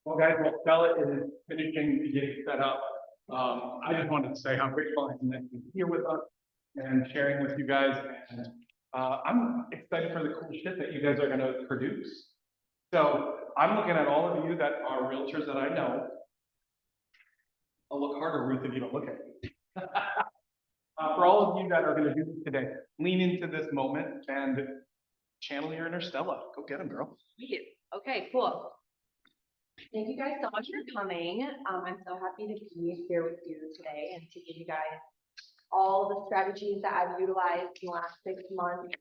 Well, guys, while Stella is finishing to get set up, I just wanted to say how grateful I am that you're here with us and sharing with you guys. And I'm excited for the cool shit that you guys are going to produce. So I'm looking at all of you that are realtors that I know. I'll look harder, Ruth, if you don't look at me. For all of you that are going to do this today, lean into this moment and channel your inner Stella. Go get them, girl. Sweet. Okay, cool. Thank you guys so much for coming. I'm so happy to be here with you today and to give you guys all the strategies that I've utilized in the last 6 months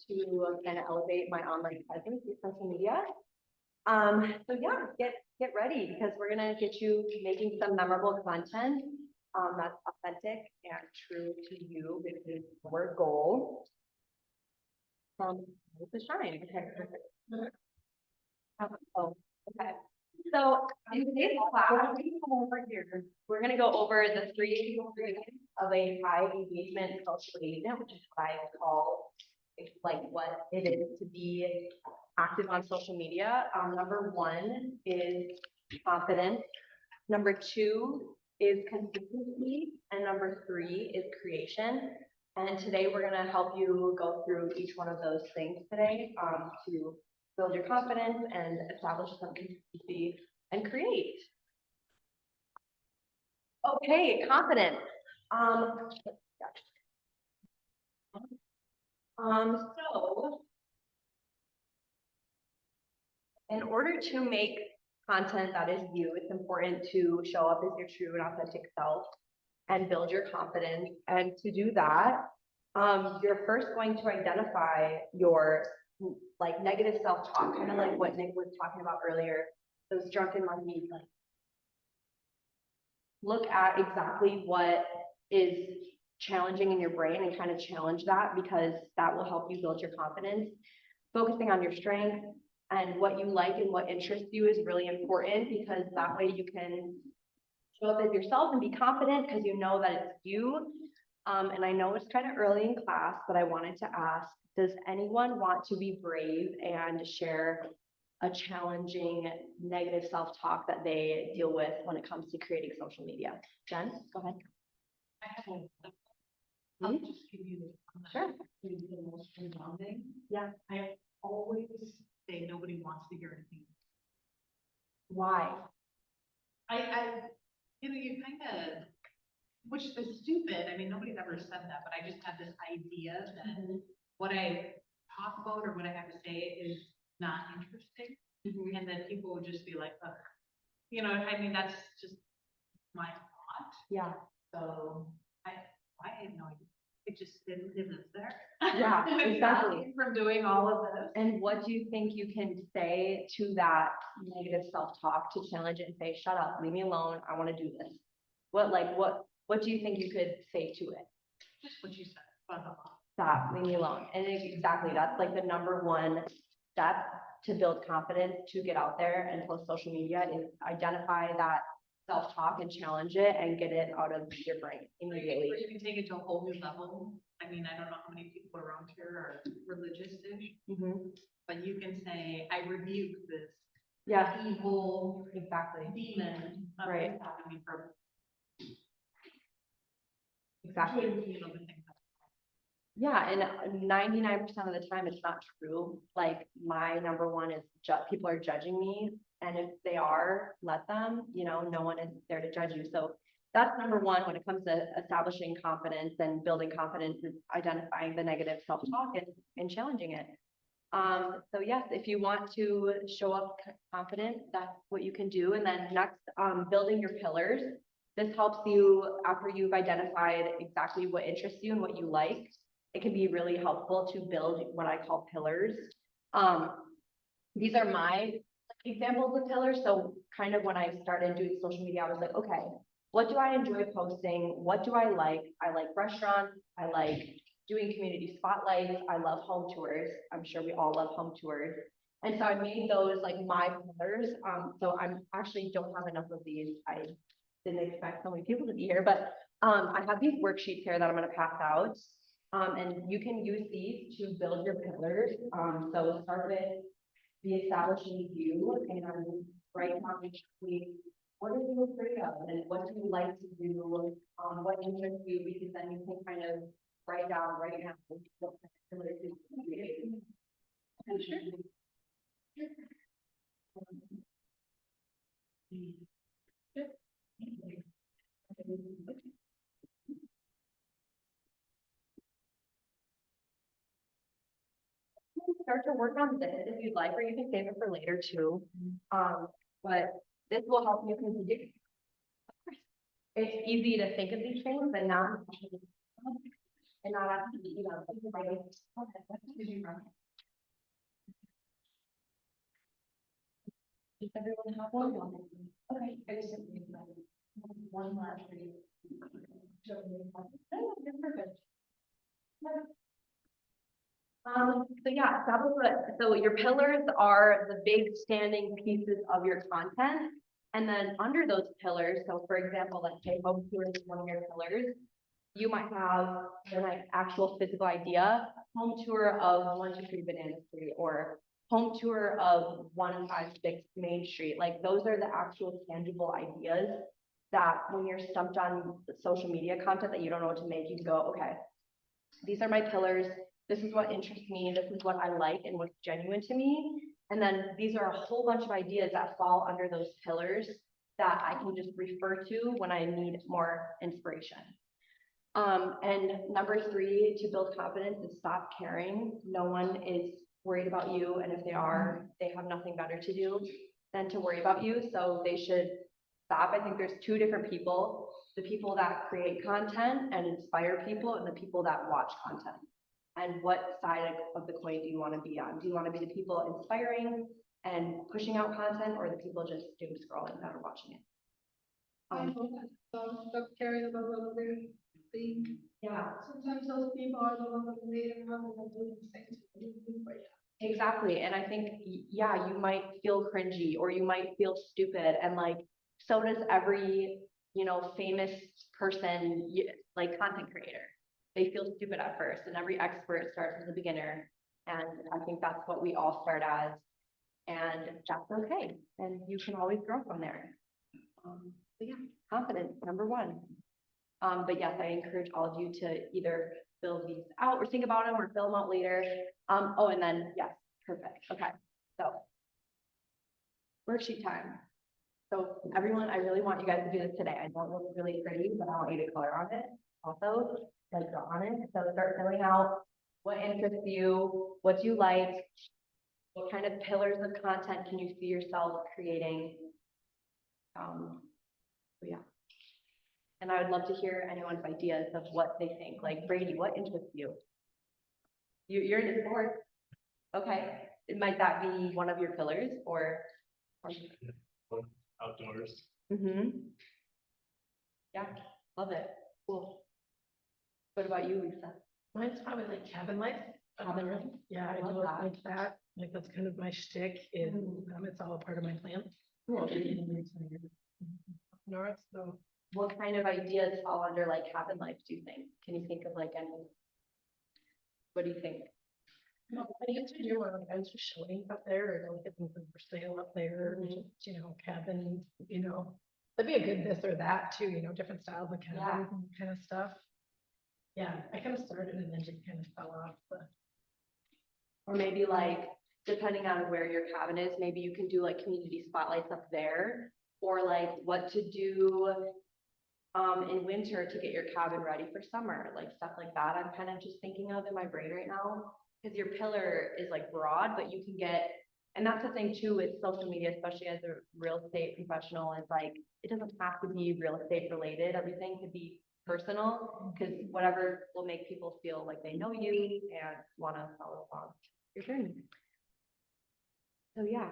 to kind of elevate my online presence with social media. So yeah, get ready because we're gonna get you making some memorable content that's authentic and true to you, which is our goal. To shine. Okay, perfect. Oh, okay. So in today's class, we're going to go over the 3 ingredients of a high engagement social agent, which is what I call like what it is to be active on social media. Number 1 is confidence. Number 2 is consistency, and number 3 is creation. And today we're going to help you go through each one of those things today to build your confidence and establish some consistency and create. Okay, confidence. So in order to make content that is you, it's important to show up as your true and authentic self and build your confidence. And to do that, you're first going to identify your like negative self-talk, kind of like what Nick was talking about earlier, those drunken monkeys. Like, look at exactly what is challenging in your brain and kind of challenge that, because that will help you build your confidence. Focusing on your strengths and what you like and what interests you is really important, because that way you can show up as yourself and be confident because you know that it's you. And I know it's kind of early in class, but I wanted to ask, does anyone want to be brave and share a challenging negative self-talk that they deal with when it comes to creating social media? Jen, go ahead. I have I'll just give you Sure. the most resounding. Yeah. I always say nobody wants to hear anything. Why? You kind of, which is stupid. I mean, nobody's ever said that, but I just have this idea that what I talk about or what I have to say is not interesting, and that people would just be like, ugh. You know, I mean, that's just my thought. Yeah. So I had no idea. It just didn't live there. Yeah, exactly. From doing all of this. And what do you think you can say to that negative self-talk to challenge it and say, shut up, leave me alone, I want to do this? What do you think you could say to it? Just what you said. Blah, blah, blah. Stop, leave me alone. And exactly, that's like the number 1 step to build confidence, to get out there and post social media, is identify that self-talk and challenge it and get it out of your brain immediately. Or you can take it to a whole new level. I mean, I don't know how many people around here are religious-ish, but you can say, I rebuke this evil demon. Right. I mean, for Exactly. you know, the things. Yeah, and 99% of the time it's not true. Like, my number 1 is people are judging me, and if they are, let them. You know, no one is there to judge you. So that's number 1 when it comes to establishing confidence and building confidence, is identifying the negative self-talk and challenging it. So yes, if you want to show up confident, that's what you can do. And then next, building your pillars. This helps you, after you've identified exactly what interests you and what you like, it can be really helpful to build what I call pillars. These are my examples of pillars. So kind of when I started doing social media, I was like, okay, what do I enjoy posting? What do I like? I like restaurants. I like doing community spotlights. I love home tours. I'm sure we all love home tours. And so I made those like my pillars. So I'm actually don't have enough of these. I didn't expect so many people to be here, but I have these worksheets here that I'm going to pass out. And you can use these to build your pillars. So start with the establishing you and write down each week, what are you afraid of, and what do you like to do, what interests you, because then you can kind of write down right now what particular things you create. And sure. Start to work on this if you'd like, or you can save it for later too. But this will help you continue. It's easy to think of these things and not have to be, right. Does everyone have one? Okay. I just didn't think about it. One last read. Oh, you're perfect. So yeah, so your pillars are the big standing pieces of your content. And then under those pillars, so for example, let's say home tour is one of your pillars. You might have an actual physical idea, home tour of 123 Banana Street, or home tour of 156 Main Street. Like those are the actual tangible ideas that when you're stumped on social media content that you don't know what to make, you can go, okay, these are my pillars. This is what interests me. This is what I like and what's genuine to me. And then these are a whole bunch of ideas that fall under those pillars that I can just refer to when I need more inspiration. And number 3, to build confidence, is stop caring. No one is worried about you. And if they are, they have nothing better to do than to worry about you. So they should stop. I think there's 2 different people, the people that create content and inspire people, and the people that watch content. And what side of the coin do you want to be on? Do you want to be the people inspiring and pushing out content, or the people just doom scrolling that are watching it? Stop caring about what other think. Yeah, Sometimes those people are the ones that made it happen and doing the same thing. But yeah. exactly. And I think, yeah, you might feel cringy or you might feel stupid, and like, so does every, famous person, like content creator. They feel stupid at first, and every expert starts as a beginner. And I think that's what we all start as, and that's okay. And you can always grow from there. So yeah, confidence, number 1. But yes, I encourage all of you to either fill these out or think about them or fill them out later. Oh, and then, yes, perfect. Okay, so worksheet time. So everyone, I really want you guys to do this today. I don't look really pretty, but I want you to color on it also, like draw on it. So start filling out what interests you, what do you like, what kind of pillars of content can you see yourself creating. So yeah. And I would love to hear anyone's ideas of what they think. Like Brady, what interests you? You're into sports. Okay. Might that be one of your pillars or? Outdoors. Yeah, love it. Cool. What about you, Lisa? Mine's probably like cabin life. Cabin life? Yeah, I Love do that. like that. Like that's kind of my shtick. It's all a part of my plan. Cool. North, so What kind of ideas fall under like cabin life, do you think? Can you think of like any? What do you think? I used to do one of the events for showing up there, or like get things for sale up there, Mhm. just, cabins, that'd be a good this or that too, different styles of cabins Yeah. and kind of stuff. Yeah, I kind of started and then just kind of fell off, but Or maybe like, depending on where your cabin is, maybe you can do like community spotlights up there, or like what to do in winter to get your cabin ready for summer, like stuff like that. I'm kind of just thinking of in my brain right now, because your pillar is like broad, but you can get, and that's the thing too with social media, especially as a real estate professional, is like, it doesn't have to be real estate related. Everything could be personal, because whatever will make people feel like they know you and want to follow along your journey. So yeah.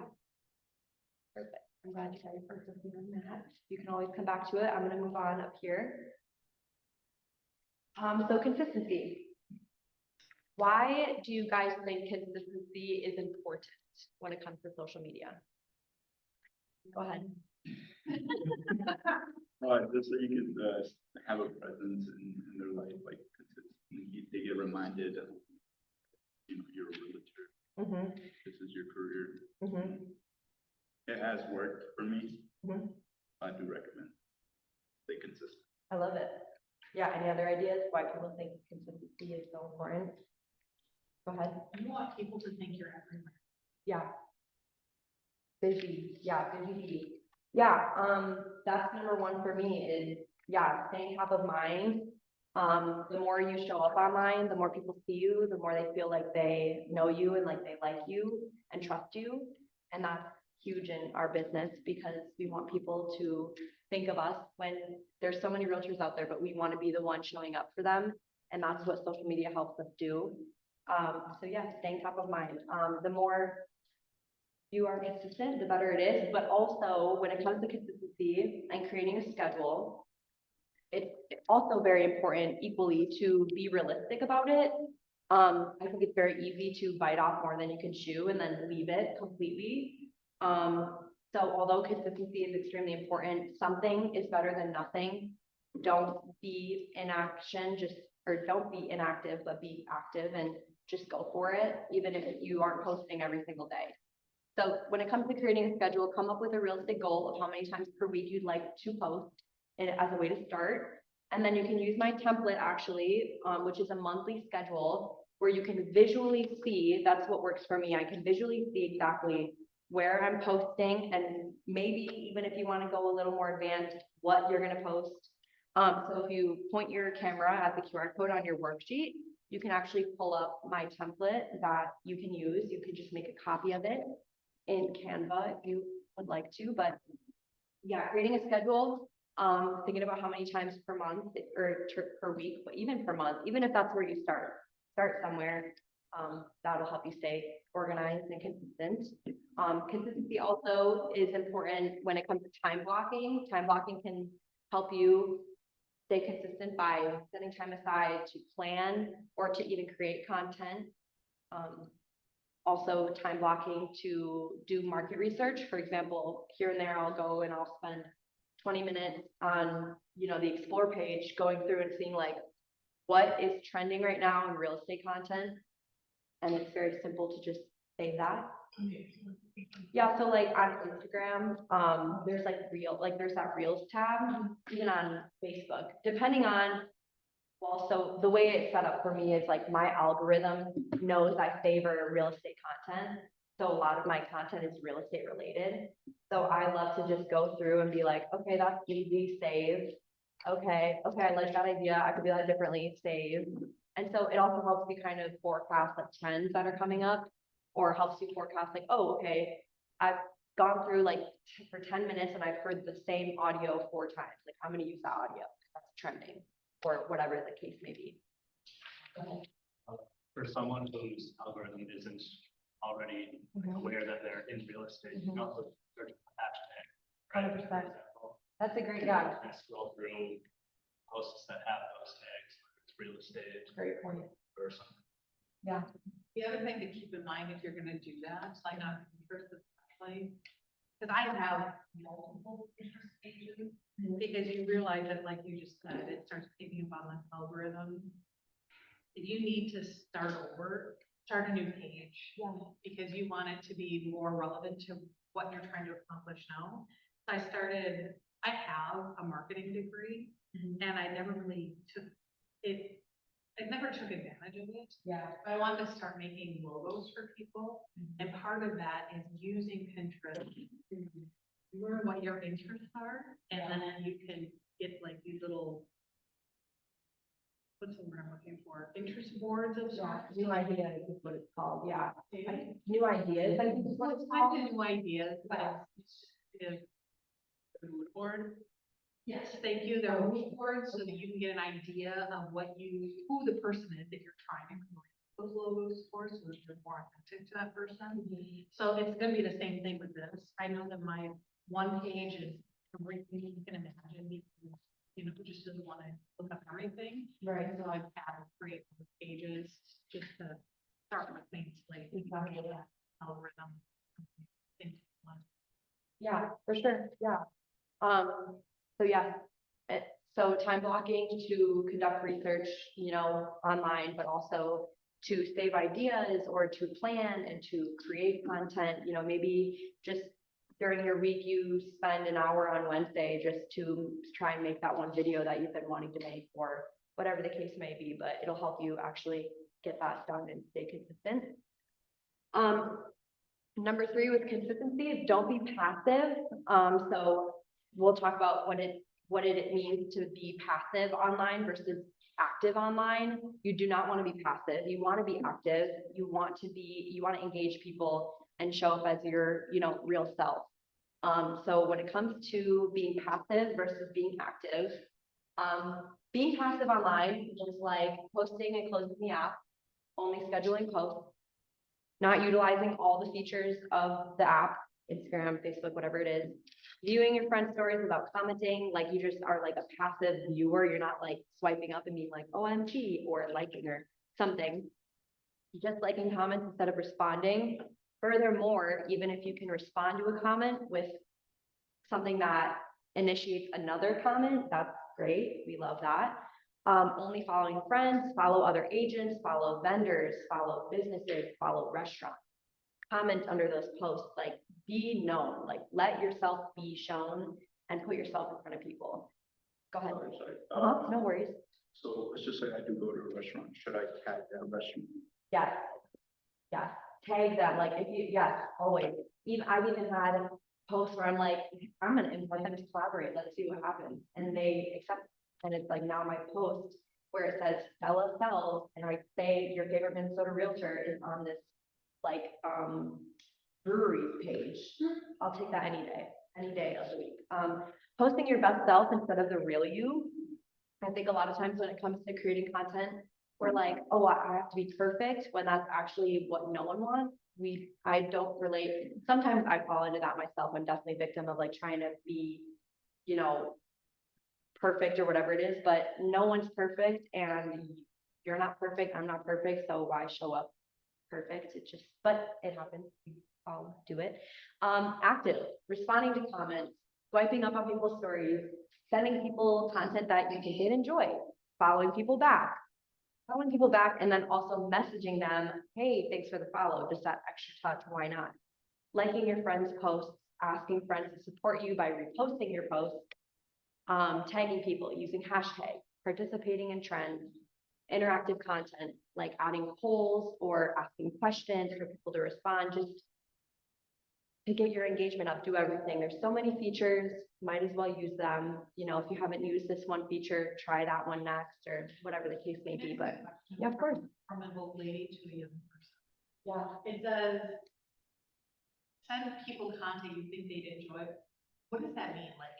Perfect. I'm glad you guys are working on that. You can always come back to it. I'm going to move on up here. So consistency. Why do you guys think consistency is important when it comes to social media? Go ahead. Just so you can have a presence in their life, like consistently, they get reminded of, you're a realtor. Mm-hmm. This is your career. Mm-hmm. It has worked for me. Mhm. I do recommend stay consistent. I love it. Yeah, any other ideas why people think consistency is so important? Go ahead. You want people to think you're everywhere. Yeah. Busy, yeah, busy. Yeah, that's number one for me is, yeah, staying top of mind. The more you show up online, the more people see you, the more they feel like they know you and like they like you and trust you. And that's huge in our business because we want people to think of us when there's so many realtors out there, but we want to be the one showing up for them. And that's what social media helps us do. So yeah, staying top of mind. The more you are consistent, the better it is. But also when it comes to consistency and creating a schedule, it's also very important equally to be realistic about it. I think it's very easy to bite off more than you can chew and then leave it completely. So although consistency is extremely important, something is better than nothing. Don't be inaction, or don't be inactive, but be active and just go for it, even if you aren't posting every single day. So when it comes to creating a schedule, come up with a realistic goal of how many times per week you'd like to post and as a way to start. And then you can use my template actually, which is a monthly schedule where you can visually see, that's what works for me. I can visually see exactly where I'm posting and maybe even if you want to go a little more advanced, what you're going to post. So if you point your camera at the QR code on your worksheet, you can actually pull up my template that you can use. You can just make a copy of it in Canva if you would like to, but yeah, creating a schedule, thinking about how many times per month or per week, but even per month, even if that's where you start somewhere. That'll help you stay organized and consistent. Consistency also is important when it comes to time blocking. Time blocking can help you stay consistent by setting time aside to plan or to even create content. Also time blocking to do market research. For example, here and there, I'll go and I'll spend 20 minutes on, the explore page, going through and seeing like what is trending right now in real estate content. And it's very simple to just say that. Yeah, so like on Instagram, there's there's that Reels tab, even on Facebook, depending on, well, so the way it's set up for me is like my algorithm knows I favor real estate content. So a lot of my content is real estate related. So I love to just go through and be like, okay, that's easy, save. Okay, I like that idea. I could do that differently, save. And so it also helps me kind of forecast like trends that are coming up, or helps you forecast like, oh, okay, I've gone through like for 10 minutes and I've heard the same audio 4 times. Like I'm gonna use that audio, that's trending, or whatever the case may be. For someone whose algorithm isn't already aware that they're in real estate, you can also search for hashtag, right? 100%. For example, That's a great, yeah, and scroll through posts that have those tags, whether it's real estate great point. or something. Yeah. The other thing to keep in mind if you're gonna do that, like on Pinterest especially, because I have multiple Pinterest pages, because you realize that, like you just said, it starts picking up on the algorithm. If you need to start over, start a new page. Yeah. Because you want it to be more relevant to what you're trying to accomplish now. So I have a marketing degree, and I never really took it. I never took advantage of it. Yeah. But I wanted to start making logos for people, and part of that is using Pinterest to learn what your interests are, and then you can get like these little, what's the word I'm looking for? Interest boards of Yeah, sorts. new ideas is what it's called, yeah. New ideas, I think is what Well, it's it's not called. the new ideas, but it's a mood board. Yes, thank you. They're mood boards so that you can get an idea of who the person is that you're trying to create those logos for, so that you're more authentic to that person. So it's gonna be the same thing with this. I know that my one page is everything you can imagine, because, who just doesn't want to look up everything. Right. So I've had to create those pages just to start with things like Exactly. algorithm. Yeah, for sure, yeah. So yeah, so time blocking to conduct research, online, but also to save ideas or to plan and to create content, maybe just during your week, you spend an hour on Wednesday just to try and make that one video that you've been wanting to make, or whatever the case may be, but it'll help you actually get that done and stay consistent. Number 3 with consistency is don't be passive. So we'll talk about what it means to be passive online versus active online. You do not want to be passive. You want to be active. You want to engage people and show up as your, real self. So when it comes to being passive versus being active, being passive online is like posting and closing the app, only scheduling posts, not utilizing all the features of the app, Instagram, Facebook, whatever it is, viewing your friends' stories without commenting, like you just are like a passive viewer. You're not like swiping up and being like, OMG, or liking or something. Just liking comments instead of responding. Furthermore, even if you can respond to a comment with something that initiates another comment, that's great. We love that. Only following friends, follow other agents, follow vendors, follow businesses, follow restaurants. Comment under those posts, like be known, like let yourself be shown and put yourself in front of people. Go ahead. Sorry. No worries. So let's just say I do go to a restaurant. Should I tag that restaurant? Yes. Yes. Tag them, like yes, always. I've even had posts where I'm like, I'm gonna invite them to collaborate. Let's see what happens. And they accept. And it's like now my post where it says Stella sells, and I say your favorite Minnesota realtor is on this like breweries page. I'll take that any day of the week. Posting your best self instead of the real you. I think a lot of times when it comes to creating content, we're like, oh, I have to be perfect, when that's actually what no one wants. I don't relate. Sometimes I fall into that myself. I'm definitely a victim of like trying to be, perfect or whatever it is, but no one's perfect, and you're not perfect. I'm not perfect. So why show up perfect? But it happens. I'll do it. Active, responding to comments, swiping up on people's stories, sending people content that you think they'd enjoy, following people back, and then also messaging them, hey, thanks for the follow, just that extra touch, why not? Liking your friends' posts, asking friends to support you by reposting your posts, tagging people, using hashtags, participating in trends, interactive content, like adding polls or asking questions for people to respond, just to get your engagement up, do everything. There's so many features, might as well use them. If you haven't used this one feature, try that one next, or whatever the case may be, but yeah, of course. From an old lady to a young person. Yeah. It says, send people content you think they'd enjoy. What does that mean? Like,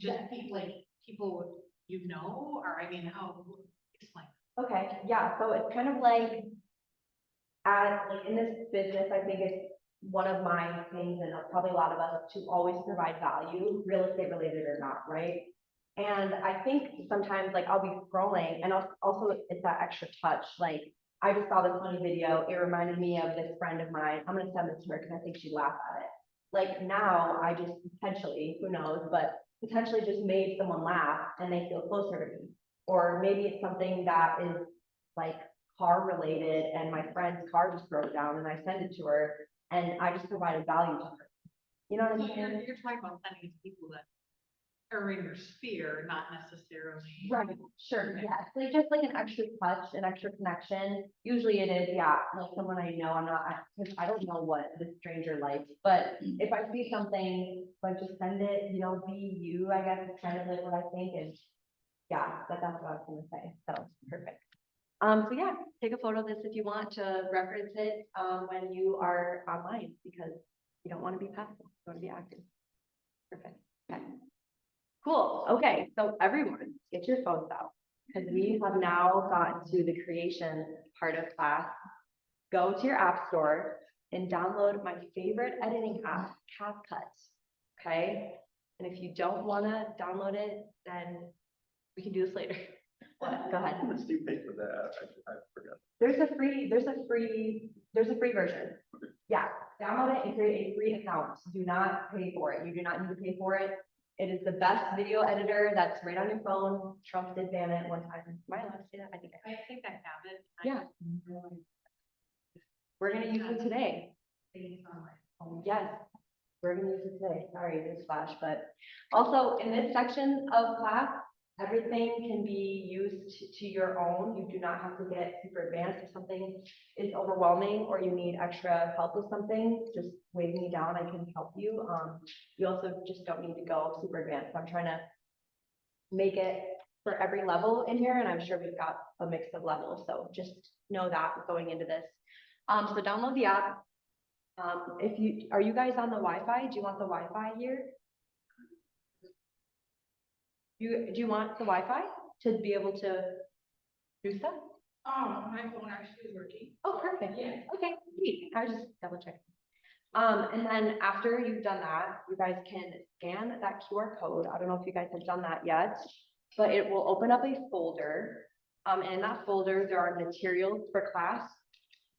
just people or I mean, how, explain. Okay, yeah, so it's kind of like, in this business, I think it's one of my things, and probably a lot of us, to always provide value, real estate related or not, right? And I think sometimes, like, I'll be scrolling, and also it's that extra touch. Like, I just saw this funny video. It reminded me of this friend of mine. I'm gonna send this to her because I think she'd laugh at it. Like, now I just potentially, who knows, but potentially just made someone laugh and they feel closer to me. Or maybe it's something that is like car related, and my friend's car just broke down, and I send it to her, and I just provided value to her. You know what I'm So saying? you're talking about sending to people that are in your sphere, not necessarily. Right, sure, Okay. yes, like just like an extra touch, an extra connection. Usually it is, like someone I know. Because I don't know what the stranger likes, but if I see something, like just send it, be you, I guess, is kind of like what I think, and that's what I was gonna say, so perfect. So yeah, take a photo of this if you want to reference it, when you are online, because you don't want to be passive, you want to be active. Perfect, okay. Cool, okay, so everyone, get your phones out, because we have now gotten to the creation part of class. Go to your app store and download my favorite editing app, CapCut, okay? And if you don't want to download it, then we can do this later. What? Go ahead. How much do you pay for that? I forgot. There's a free version. Yeah, download it and create a free account. Do not pay for it. You do not need to pay for it. It is the best video editor that's right on your phone. Trump did ban it one time. Am I allowed to say that? I think I think I have it. Yeah. We're gonna use it today. Things on my phone. Yes. we're gonna use it today, sorry, newsflash, but also in this section of class, everything can be used to your own. You do not have to get super advanced. If something is overwhelming or you need extra help with something, just wave me down, I can help you. You also just don't need to go super advanced. I'm trying to make it for every level in here, and I'm sure we've got a mix of levels, so just know that going into this. So download the app. Are you guys on the Wi-Fi? Do you want the Wi-Fi here? Do you want the Wi-Fi to be able to do stuff? My phone actually is working. Oh, perfect. Yeah. Okay, neat. I was just double checking. And then after you've done that, you guys can scan that QR code. I don't know if you guys have done that yet, but it will open up a folder. And in that folder, there are materials for class.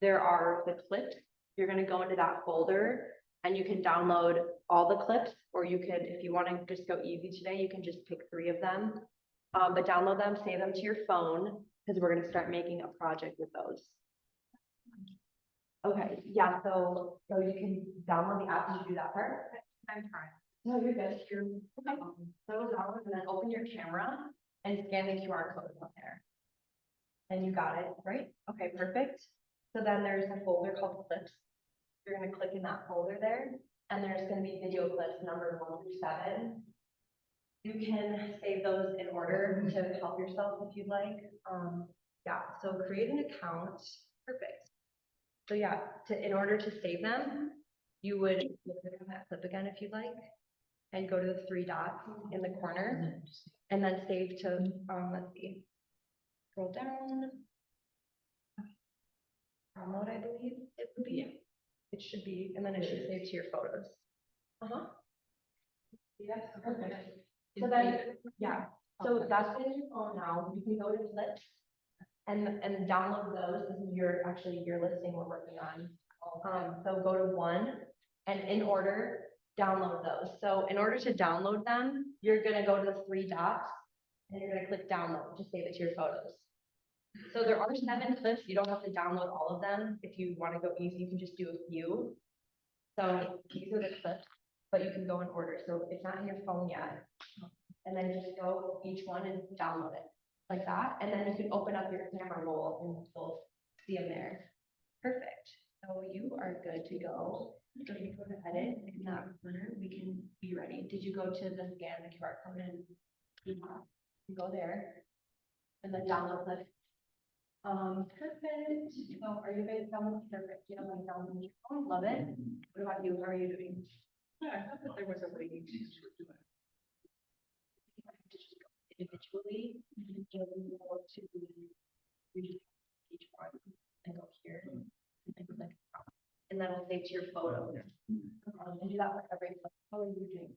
There are the clips. You're gonna go into that folder and you can download all the clips, or you could, if you wanna just go easy today, you can just pick 3 of them. But download them, save them to your phone, because we're gonna start making a project with those. Okay, yeah, so you can download the app. Did you do that part? I'm trying. No, you're good. Okay. So download and then open your camera and scan the QR code on there. And you got it, right? Okay, perfect. So then there's a folder called clips. You're gonna click in that folder there, and there's gonna be video clips number 1 through 7. You can save those in order to help yourself if you'd like. Yeah, so create an account. Perfect. So yeah, in order to save them, you would look at that clip again if you'd like, and go to the 3 dots in the corner, and then save to, let's see, scroll down. Download, I believe it would be. It should be, and then it should save to your photos. Yes, perfect. So then, yeah, so that's in your phone now. You can go to clips and download those. This is actually your listing we're working on. So go to 1, and in order, download those. So in order to download them, you're gonna go to the 3 dots and you're gonna click download to save it to your photos. So there are 7 clips. You don't have to download all of them. If you want to go easy, you can just do a few. So these are the clips, but you can go in order. So it's not in your phone yet. And then just go each one and download it like that. And then you can open up your camera roll and you'll see them there. Perfect. So you are good to go. So you go to edit in that corner, we can be ready. Did you go to the scan the QR code and you go there and then download the perfect. So are you guys done? Perfect. You know, like down on your phone, love it. What about you? How are you doing? Yeah, I thought that there was a way to Individually, you can go to each one and go here and click, and then we'll save to your photo. And do that for every. How are you doing?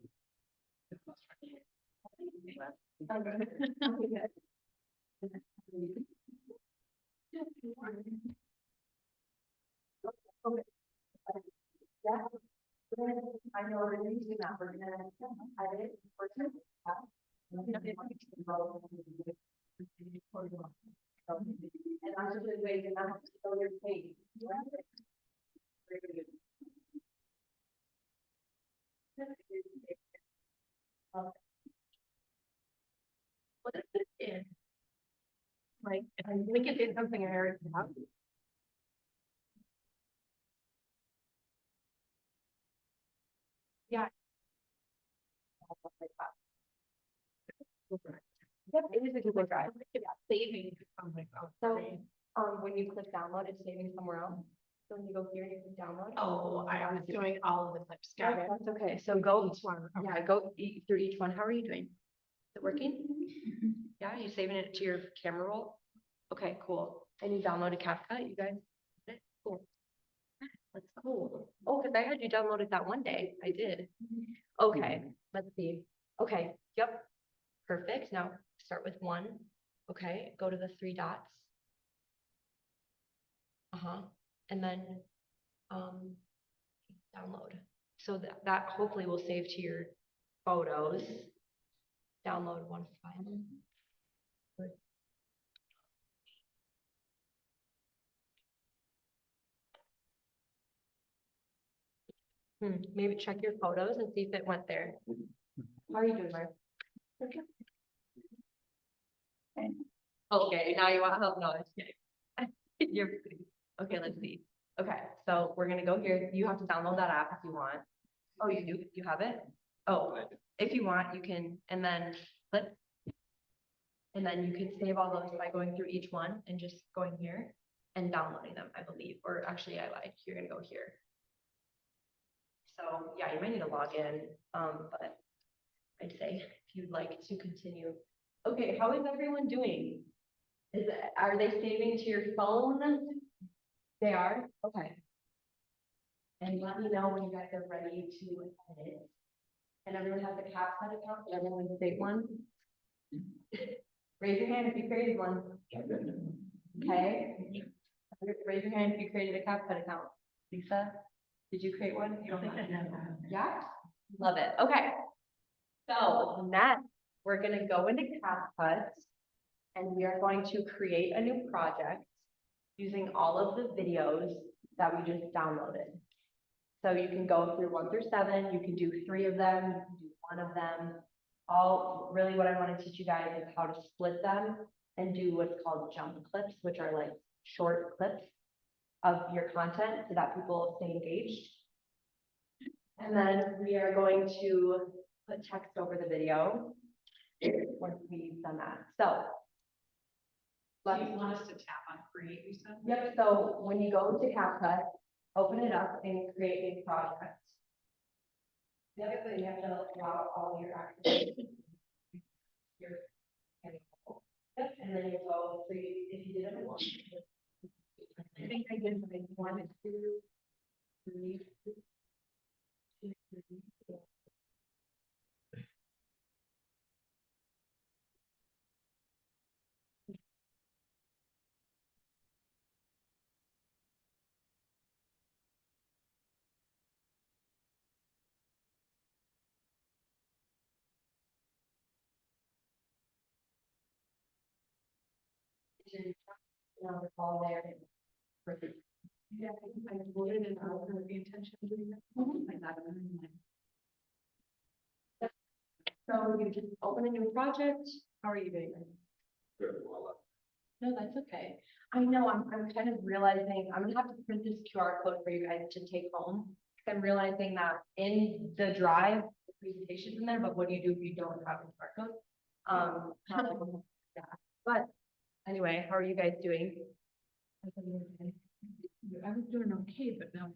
Okay. Yeah. I know we're using that. We're gonna edit. And that's the way you're not to show your face. What is this in? Like, if I think it did something I already have. Yeah. Yep, it is a Google Drive. Yeah, saving. I'm like, oh, So, sorry. when you click download, it's saving somewhere else. So when you go here, you click download. Oh, I was doing all of the clips. Yeah, Got it. that's okay. So go, Each one. Okay. yeah, go through each one. How are you doing? Is it working? Yeah, you saving it to your camera roll? Okay, cool. And you downloaded CapCut, you guys? Cool. That's cool. Oh, because I had you downloaded that one day. I did. Okay, let's see. Okay, yep. Perfect. Now start with 1. Okay, go to the 3 dots. And then download. So that hopefully will save to your photos. Download 1 file. Maybe check your photos and see if it went there. How are you doing, Mark? Okay. Okay, now you want help? No, I'm just kidding. You're, okay, let's see. Okay, so we're gonna go here. You have to download that app if you want. Oh, you do? You have it? Oh, if you want, you can, and then click. And then you can save all those by going through each one and just going here and downloading them, I believe, or actually I lied. You're gonna go here. So, yeah, you might need to log in, but I'd say if you'd like to continue. Okay, how is everyone doing? Are they saving to your phone? They are? Okay. And let me know when you guys are ready to edit. And everyone has a CapCut account, everyone has a big one? Raise your hand if you created one. Okay? Raise your hand if you created a CapCut account. Lisa, did you create one? Yeah? Love it. Okay. So next, we're gonna go into CapCut and we are going to create a new project using all of the videos that we just downloaded. So you can go through 1 through 7, you can do 3 of them, you can do 1 of them. Really what I want to teach you guys is how to split them and do what's called jump clips, which are like short clips of your content so that people stay engaged. And then we are going to put text over the video once we've done that. So. Do you want us to tap on create, you said? Yep, so when you go to CapCut, open it up and create a project. Yep, but you have to allow all your activities. Yep, and then you go, so you, if you did it once. I think I did like 1, 2, 3, 2, 3, 4. Now it's all there. Perfect. Yeah, I voted and I with the intention of doing that. Like that. So you just open a new project. How are you doing? No, that's okay. I know, I'm kind of realizing, I'm gonna have to print this QR code for you guys to take home. 'Cause I'm realizing that in the drive, the presentation's in there, but what do you do if you don't have a QR code? Yeah, but anyway, how are you guys doing? I was doing okay, but now.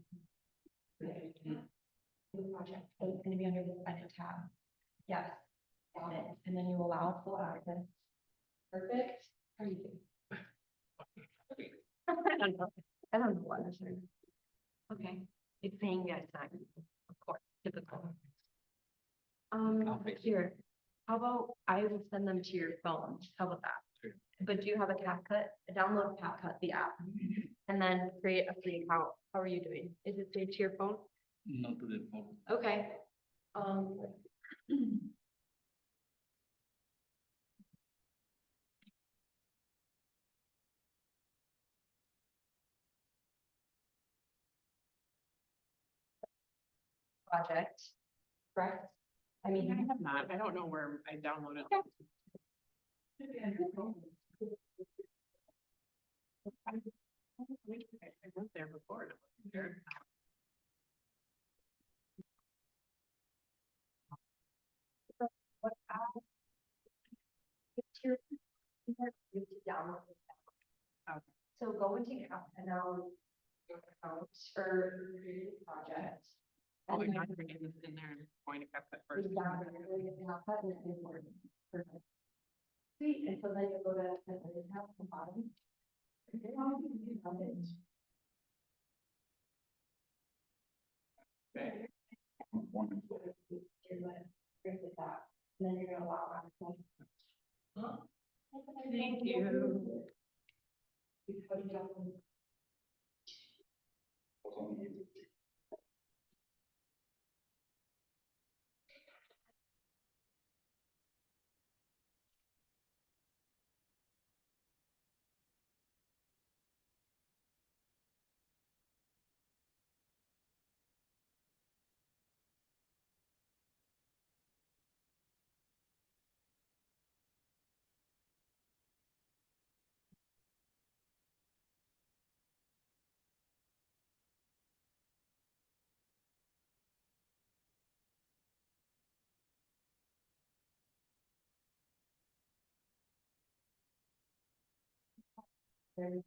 New project, so it's gonna be under the edit tab. Yes, got it, and then you allow full access. Perfect, how are you doing? I don't know what I'm saying. Okay, it's saying yes, time, of course, typical. Here, how about I will send them to your phone, how about that? Sure. But do you have a CapCut? Download CapCut, the app, and then create a free account. How are you doing? Is it saved to your phone? Not to the phone. Okay. Project, correct? I mean. I have not, I don't know where I downloaded. I went there before. and it wasn't there. What app? It's your, you have to download it. Okay. So go into app and now your account for your project. Oh, And I'm then bringing this in there and going to cut that you first. download it, you can have that and it's important. Perfect. Sweet, and so then you go to the tab at the bottom. And then you have it. Okay. Here's the tab. And then you're gonna allow access. Thank you. Okay.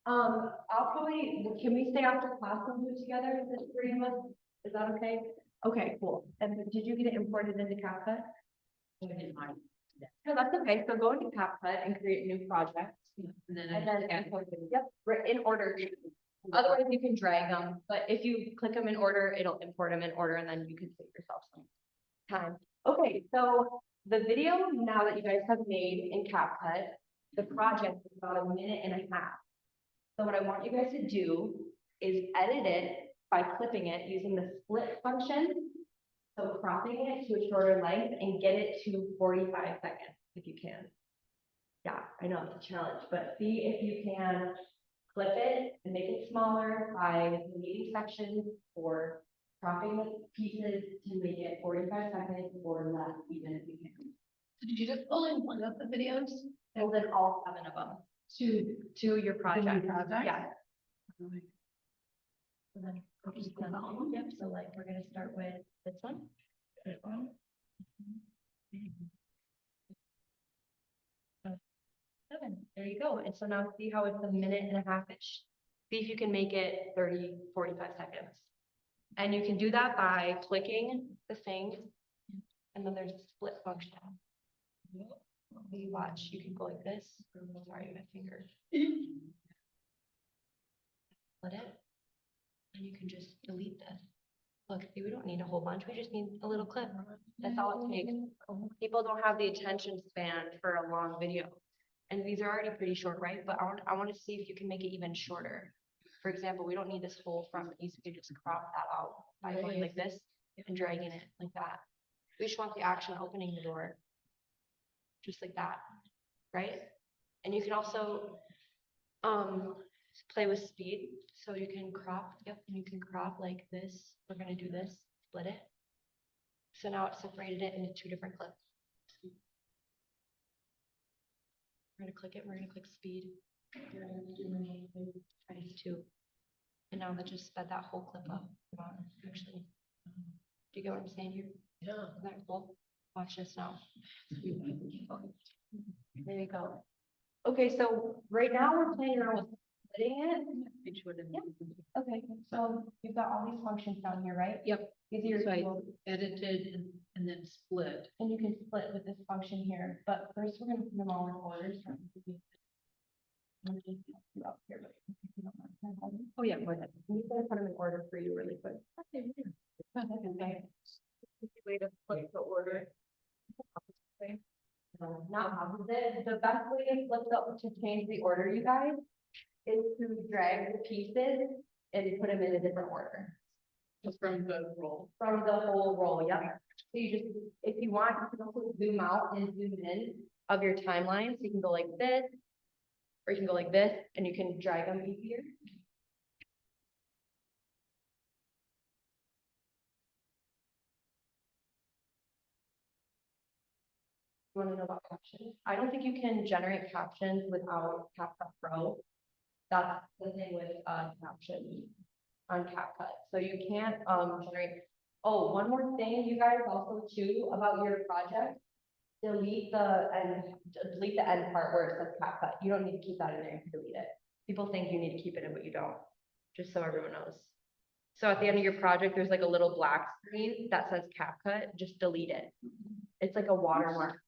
I'll probably, can we stay after class and do it together, the three of us? Is that okay? Okay, cool. And did you get it imported into CapCut? No, that's okay. So go into CapCut and create new projects. And then. Import them. Yep, in order. Otherwise you can drag them, but if you click them in order, it'll import them in order and then you can save yourself some time. Okay, so the video now that you guys have made in CapCut, the project is about a minute and a half. So what I want you guys to do is edit it by clipping it using the split function. So cropping it to a shorter length and get it to 45 seconds if you can. Yeah, I know it's a challenge, but see if you can clip it and make it smaller by deleting sections or cropping the pieces to make it 45 seconds or less even if you can. So did you just only one of the videos And then all 7 of them to your project. Yeah. And then focus on all of them. Yep, so like we're gonna start with this one. This one. 7, there you go. And so now see how it's a minute and a half-ish. See if you can make it 30, 45 seconds. And you can do that by clicking the thing. And then there's a split function. You watch, you can go like this. Sorry, my finger. Split it. And you can just delete this. Look, see, we don't need a whole bunch. We just need a little clip. That's all it takes. People don't have the attention span for a long video. And these are already pretty short, right? But I want to see if you can make it even shorter. For example, we don't need this whole front piece. We can just crop that out by going like this and dragging it like that. We just want the action opening the door. Just like that, right? And you can also play with speed. So you can crop, yep, and you can crop like this. We're gonna do this, split it. So now it separated it into 2 different clips. We're gonna click it, we're gonna click speed. We're gonna do times 2. And now that just sped that whole clip up. Come on, actually. Do you get what I'm saying here? Yeah. Isn't that cool? Watch this now. There you go. Okay, so right now we're playing around with splitting it. Yep. Okay, so you've got all these functions down here, right? Yep. These are So I your, edited and then split. and you can split with this function here, but first we're gonna put them all in order. So I'm gonna just help you up here, but if you don't mind. Oh, yeah, go ahead. I'm just gonna put them in order for you really quick. Okay. Way to flip the order. Now, the best way to flip to change the order, you guys, is to drag the pieces and put them in a different order. From the roll. From the whole roll, yep. So you just, if you want, you can also zoom out and zoom in of your timeline, so you can go like this, or you can go like this, and you can drag them easier. You want to know about captions? I don't think you can generate captions without CapCut Pro. That's the thing with captions on CapCut. So you can't generate. Oh, one more thing, you guys also too about your project. Delete the end part where it says CapCut. You don't need to keep that in there. You can delete it. People think you need to keep it in, but you don't. Just so everyone knows. So at the end of your project, there's like a little black screen that says CapCut. Just delete it. It's like a watermark.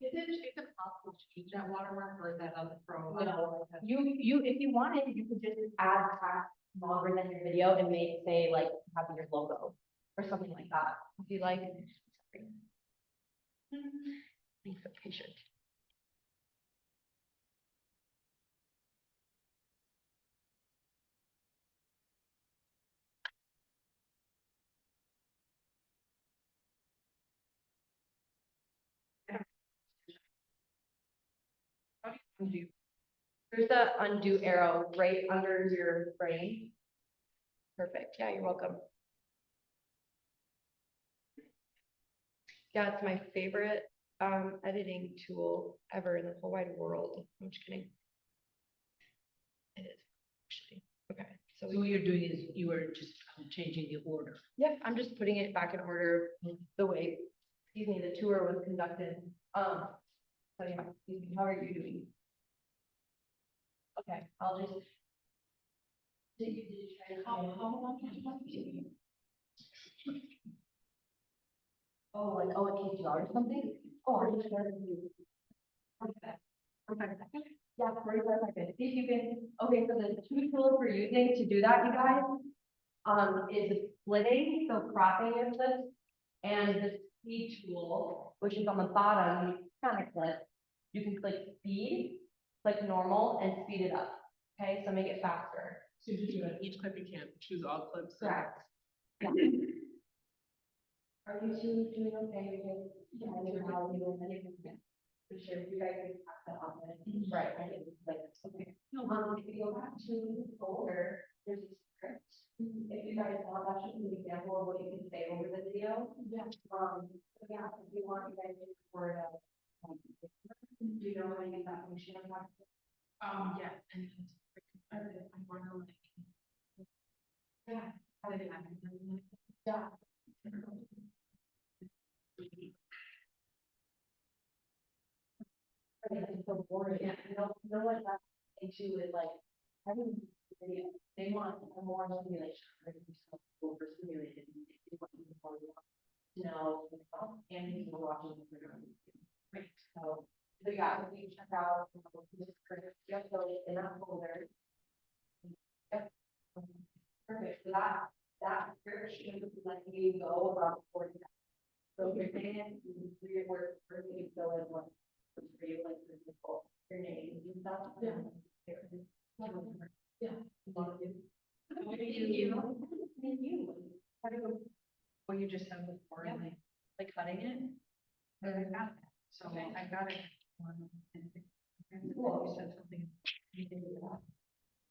Is it possible to change that watermark or is that on the pro? No, you, if you wanted, you could just add text longer than your video and make, say, like, have your logo or something like that. If you like. Be so patient. Undo. There's the undo arrow right under your frame. Perfect. Yeah, you're welcome. Yeah, it's my favorite editing tool ever in the whole wide world. I'm just kidding. It is actually, okay, so So what you're doing is you were just changing the order. yep, I'm just putting it back in order the way, excuse me, the tour was conducted. So yeah, excuse me, how are you doing? Okay, I'll just. Did you try to? How long did you want to be? Oh, like, oh, it takes you out or something? Oh, I just started you. Okay. Okay. Yeah, 45 seconds. See if you can, okay, so the two tools we're using to do that, you guys, is splitting, so cropping your clips, and the speed tool, which is on the bottom, you kind of clip. You can click speed, click normal, and speed it up. Okay, so make it faster. So you do it each clip, you can't choose all clips. Correct. Yeah. Are you two doing okay? Yeah, you're how you doing anything? For sure, you guys can pass that on, right, I didn't like, okay. No, if you go back to the folder, there's a script. If you guys want, that should be an example of what you can say over the video. Yeah. So yeah, if you want, you guys can record a. Do you know how to use that function? Yeah, and I wanna like. Yeah. How did it happen? Yeah. It's so boring, no one has issue with like, having video, they want a more simulation, or over simulated. They want you to know, and people watching the video. Right, so yeah, if you check out, this script, just go in that folder. Yep. Perfect, so that script should let you go about 40 minutes. So if you're saying it, you can do your work, for you go in one. For you, like, for example, your name and stuff. Yeah. Yeah. Thank you. How do you? Well, you just said before, Yeah. Like cutting it? I got it. So I got it. Cool. You said something.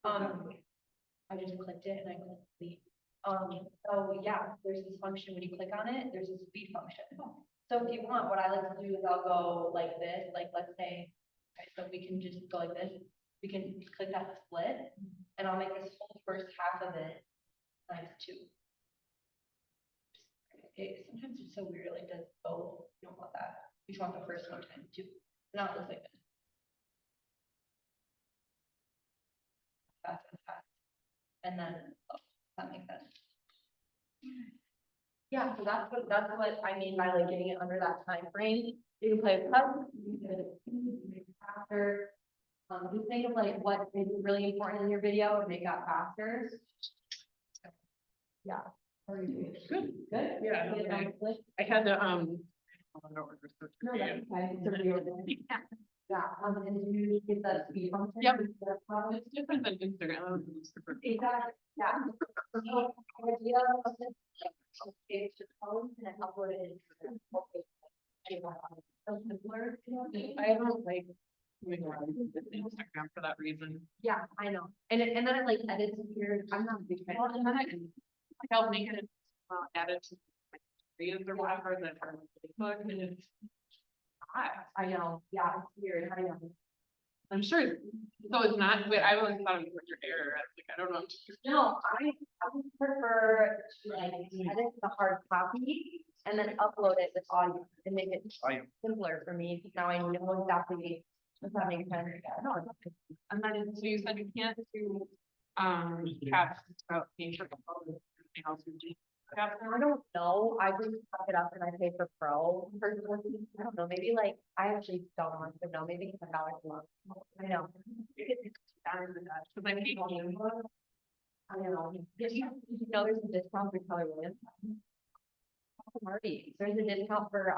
I just clicked it and I clicked delete. So yeah, there's this function, when you click on it, there's a speed function. So if you want, what I like to do is I'll go like this, like let's say, okay, so we can just go like this. We can click that split and I'll make this whole first half of it times 2. Sometimes it's so weird, like does both, you don't want that. You just want the first one times 2. Now it looks like this. Fast and fast. And then, oh, that makes sense. Yeah, so that's what I mean by like getting it under that time frame. You can play with cut, you can make it faster. Just think of like what is really important in your video and make that faster. Yeah. How are you doing? Good. Good? Yeah, You okay. have a I had to, No, that's okay. So you're yeah, and you get the speed function. Yep. That's it's different than Instagram. It's super- exactly, yeah. So the idea of this, like, save to phone and then upload it into the. So simpler, you know? I don't like doing Instagram for that reason. Yeah, I know. And and then it like edits here. I'm not a big fan. And then I can, like, I'll make it, edit to like videos or whatever that are on Facebook and it's. I know, yeah, it's weird, I know. I'm sure, so it's not, wait, I always thought it was your error, like, I don't know. No, I would prefer to like edit the hard copy and then upload it with audio and make it simpler for me. Now I know exactly what's happening. No, it's okay. And then, so you said you can't do, cats about paying for the phone, anything else you do. I don't know, I just suck it up and I pay for pro personally. I don't know, maybe like, I actually don't want to know, maybe $10 a month. I know. Cause I hate you. I know. Did you know there's a discount for Keller Williams? Marty, there's a discount for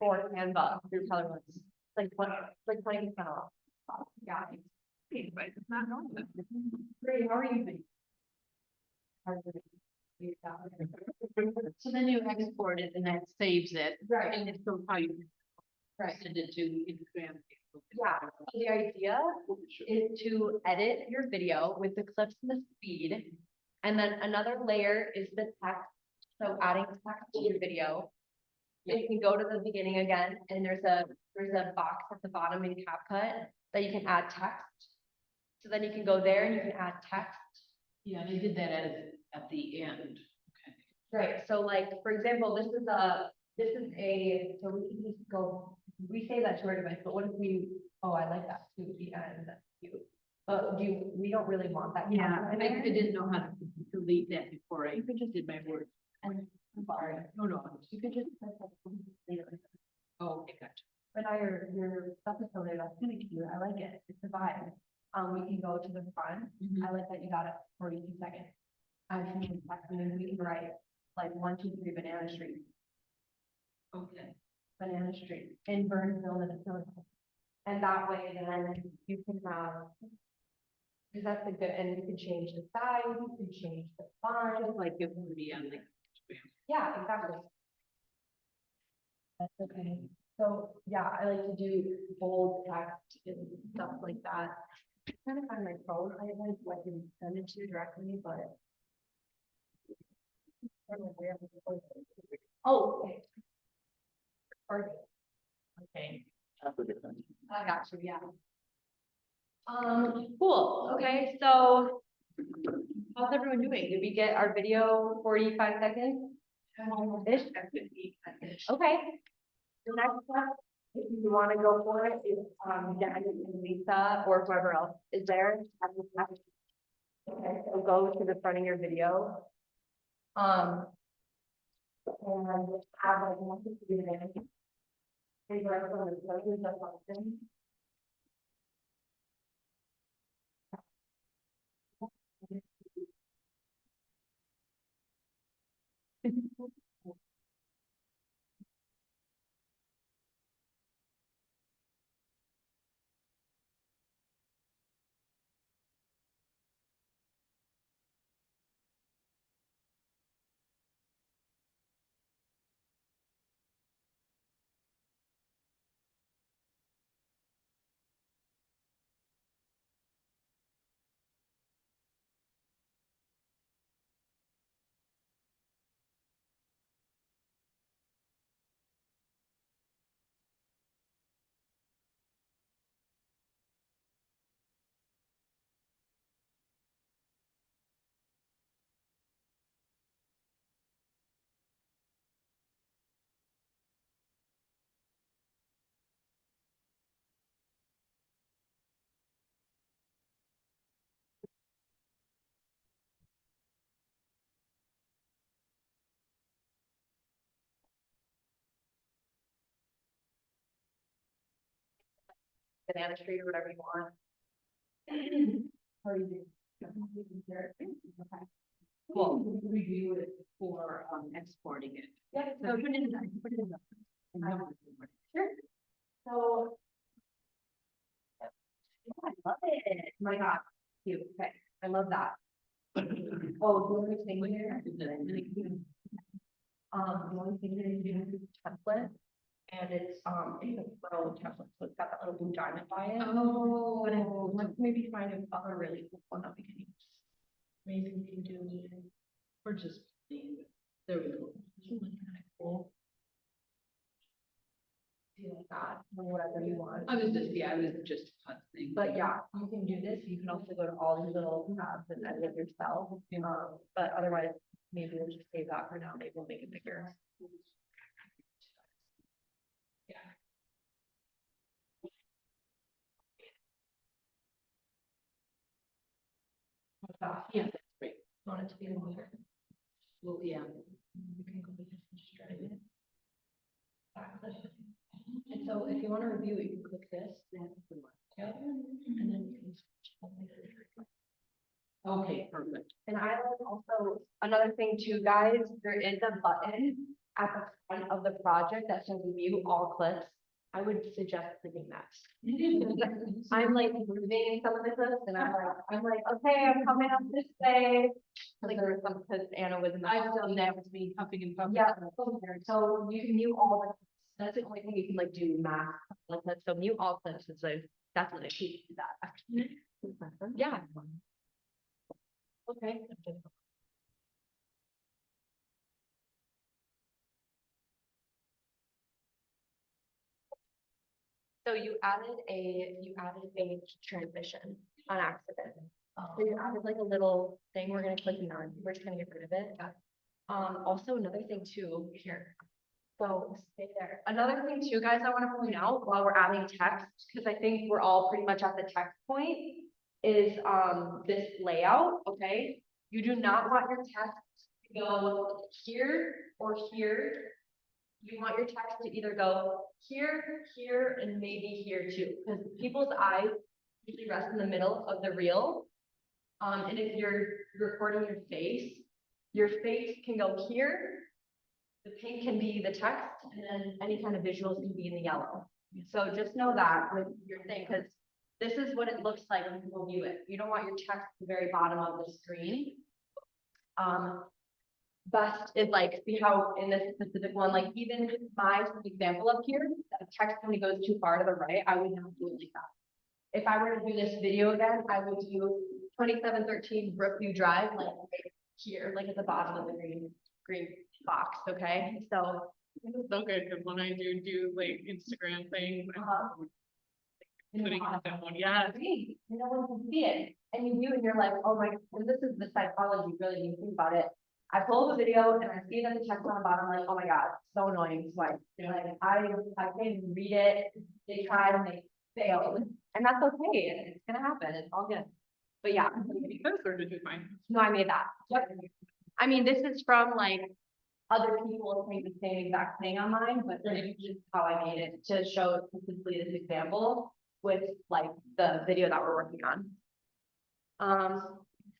Canva through Keller Williams. Like 20% off. Yeah. But it's not knowing that. Great, how are you doing? How's it? So then you export it and that saves it. Right. And it's still how you Right. send it to Instagram. Facebook. Yeah, so the idea is to edit your video with the clips and the speed. And then another layer is the text. So adding text to your video. you can go to the beginning again, and there's a box at the bottom in CapCut that you can add text. So then you can go there and you can add text. Yeah, they did that at the end. Right, so like, for example, so we can just go, we say that to our device, but what if we, oh, I like that too, the end, that's cute. But we don't really want that. I didn't know how to delete that before I did my work. And, I'm sorry, No, you could just press that later. oh, okay, gotcha. But now your stuff is still there, that's kind of cute, I like it, it's a vibe. We can go to the front, I like that you got it 42 seconds. I can text and then we can write like 1, 2, 3 Banana Street. Okay. Banana Street in Burnsville, Minnesota. And that way then you can have, because that's a good, and you can change the size, you can change the font. Just like it would be on like. Yeah, exactly. That's okay. So, yeah, I like to do bold text and stuff like that. Kind of on my phone, I like what I can send it to you directly, but. I don't know where I'm supposed to- Oh, okay. Or, Okay. I got you, yeah. Cool, okay, so. How's everyone doing? Did we get our video 45 seconds? Ish? Okay. The next step, if you want to go for it, is, Dan and Lisa or whoever else is there. Okay, so go to the front of your video. And have like one to do it. Figure out some of the questions or something. Banana Street or whatever you want. Or you do. Okay. Well, review it for exporting it. Yeah, So put it in, put it in the. sure. So. Yeah, I love it. My God, cute. Okay, I love that. Oh, the only thing here. The only thing that you do is template. And it's a pro template, so it's got that little blue diamond by it. Oh. But let's maybe find a really cool one that we can use. Maybe we can do. Or just, there we go. This one kind of cool. Do like that, or whatever you want. I was just puzzling. But yeah, you can do this. You can also go to all these little tabs and edit it yourself. But otherwise, maybe we'll just save that for now. Maybe we'll make it bigger. Yeah, that's great. Want it to be longer. Well, yeah. You can go with this and just drag it. Backlift. And so if you want to review it, you can click this. Yeah. And then you can switch. Okay, perfect. And I like also, another thing too, guys, there is a button at the front of the project that says mute all clips. I would suggest clicking that. I'm like moving some of the clips and I'm like, okay, I'm coming up this way. Like there was some, because Anna was in the. I've done that with me huffing and puffing. Yeah, so you can mute all the, that's the only thing you can like do math like that, so mute all clips is like, that's what I keep that actually. Yeah. Okay. So you added a transition on accident. So you added like a little thing, we're gonna click none, we're just gonna get rid of it. Also another thing too, here. So stay there. Another thing too, guys, I wanna point out while we're adding text, because I think we're all pretty much at the text point, is this layout, okay? You do not want your text to go here or here. You want your text to either go here, here, and maybe here too, because people's eyes usually rest in the middle of the reel. And if you're recording your face can go here. The pink can be the text, and then any kind of visuals can be in the yellow. So just know that with your thing, because this is what it looks like when people view it. You don't want your text at the very bottom of the screen. Best is like, see how in this specific one, like even my example up here, the text when it goes too far to the right, I would not do it like that. If I were to do this video again, I would do 2713 Brookview Drive, like right here, like at the bottom of the green box, okay? So It's so good, because when I do like Instagram things, I'm putting out that one, yeah. great, no one can see it, and you do, and you're like, oh my, and this is the psychology, really, when you think about it. I pull the video and I see that the text on the bottom, like, oh my god, so annoying, so like I can't even read it, they tried and they failed, and that's okay, it's gonna happen, it's all good. But yeah, Because or did you find? no, I made that, yep. I mean, this is from like other people saying the same exact thing on mine, but this is just how I made it to show specifically this example with like the video that we're working on.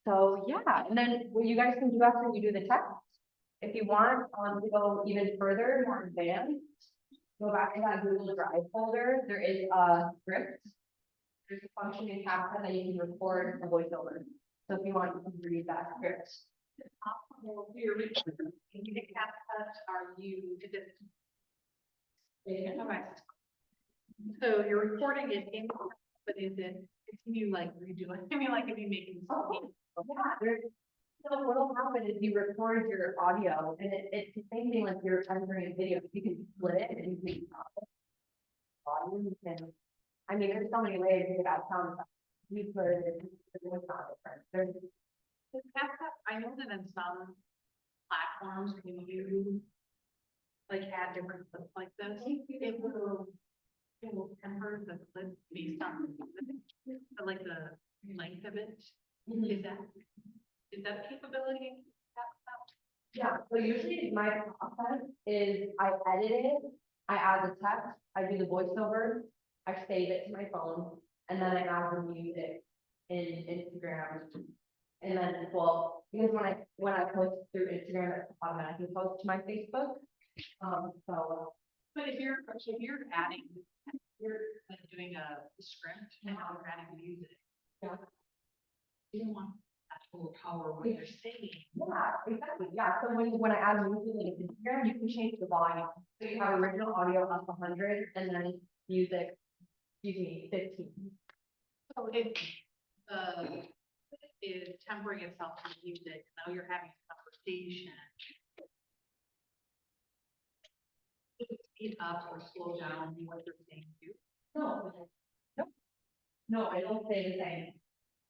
So yeah, and then what you guys can do after you do the text, if you want, to go even further, more advanced, go back to that Google Drive folder, there is a script. There's a function in CapCut that you can record a voiceover. So if you want, you can read that script. You're are you, is it? Okay. So you're recording it in, but is it, can you like redo it? I mean, like if you making something. So what'll happen is you record your audio and it's the same thing like you're entering a video. You can split it and you can audio, you can, I mean, there's so many ways to get that sound effect. You could, it's not different. There's I know that in some platforms, when you like add different clips like this, it will temper the clip based on like the length of it. Is that a capability? yeah, so usually my process is I edit it, I add the text, I do the voiceover, I save it to my phone, and then I add the music in Instagram. And then, well, because when I post through Instagram, it's automatically post to my Facebook. So, But if you're adding, you're like doing a script and now you're adding music. yeah, You don't want actual power what you're saying. yeah, exactly, yeah, so when I add music in Instagram, you can change the volume. So you have original audio up 100 and then music, excuse me, 15. So if is tempering itself to music, now you're having a conversation. Speed up or slow down what you're saying too. No, I don't say the same.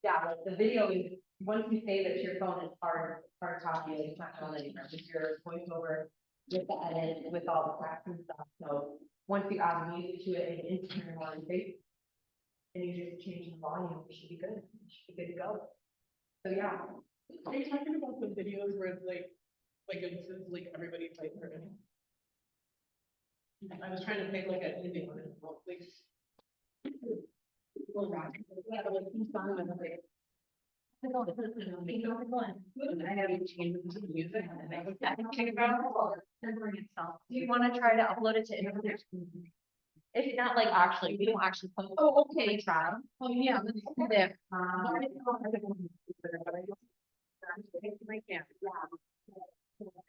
Yeah, like the video is, once you save it to your phone, it's hard copy, it's not going anywhere, just your voiceover with the edit, with all the text and stuff, so once you add music to it in Instagram or in Facebook, and you just change the volume, it should be good, it should be good to go. So yeah. Are you talking about the videos where it's like it's just, like everybody's like hurting? I was trying to think like an easy one, like. Yeah, but like who's song and like. I haven't changed the music. Do you want to try to upload it to Instagram? If not, like, actually, we don't actually post. Oh, okay. Try. Oh, yeah, let's do that.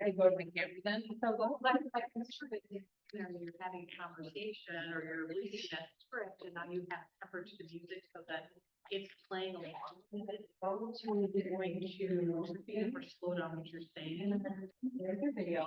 I go to my camera then. So go like I'm sure that you're having a conversation or you're releasing that script and now you have tempered to the music so that it's playing along. So you're going to slow down what you're saying. There's your video.